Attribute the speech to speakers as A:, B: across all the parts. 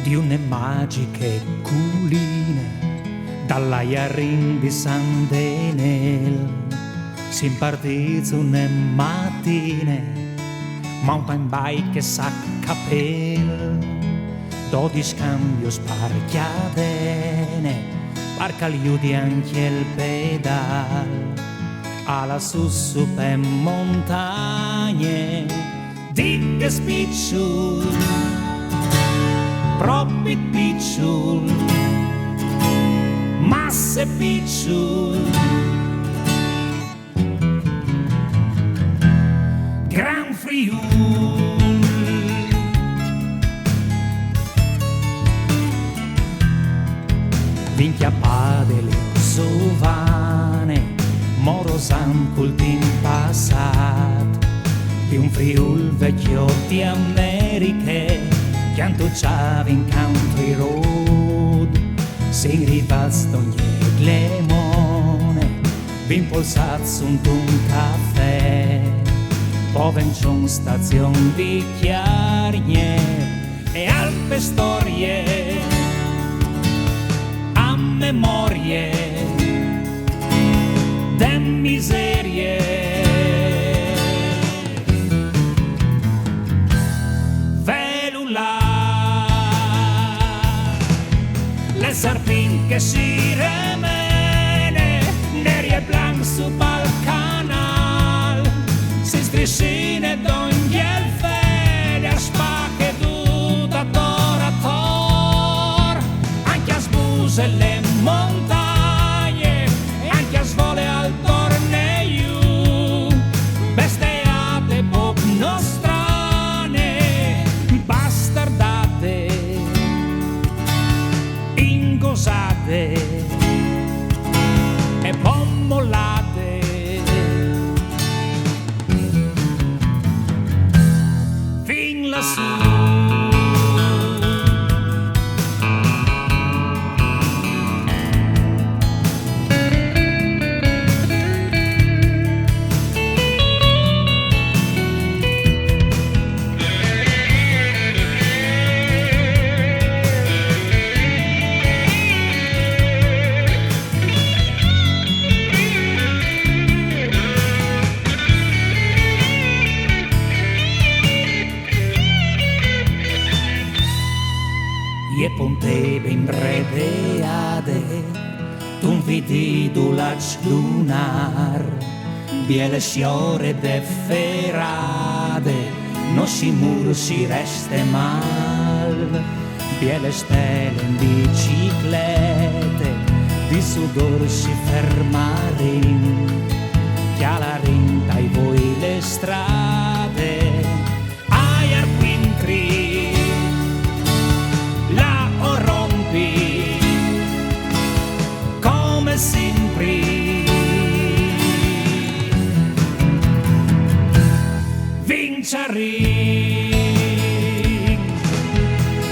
A: di une magiche culine dalla Iarin di San Denel si impartizza une mattine mountain bike e saccapel 12 cambio sparchiadene barca liudi anche il pedal alla sussu per montagne di che spicciul proprio picciul masse picciul Gran Friul Vinchia padele sovane Morosan cultin passat di un Friul vecchio di Americhe che antucciava in country road sin rivaz d'ogni lemone v'impolsat sunt un caffè Povencion stazion di Chiarnie e alpe storie a memorie de miserie velula le sarpin che si remene neri e blanc su pal canal si striscine d'ogni el fede a spacche tutta tor a tor anche a sbuse le montagne e anche a svole al torneo besteate pop nostrane bastardate ingosate e pommolate fin lassù e ponteve in breveade un vidi dulac lunar biele sciore de ferade no si muro si reste mal biele stelle in biciclette di sudor si fermarin che alla rinta i voi le strade ai arquintri come sempre vinciare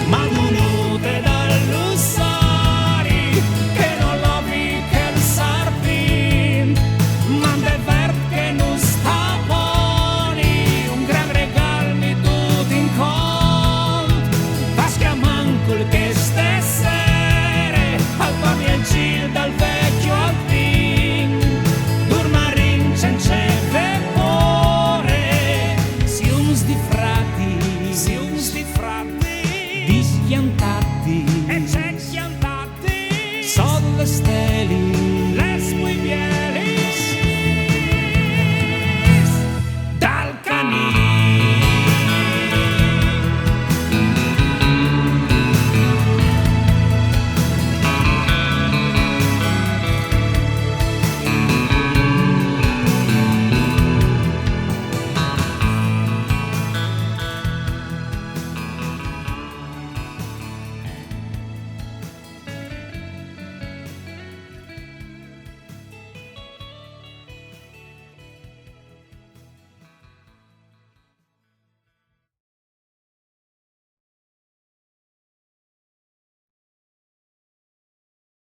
A: ma venute dall'ussari che non lo vi che il sarpin manda vert che non sta buoni un gran regal mi tutto in cont pasca mancul che stessere al pavien cil dal vecchio al fin durmarin senza vepore si uns di frati dischiantati e c'è chiantati sono le stelle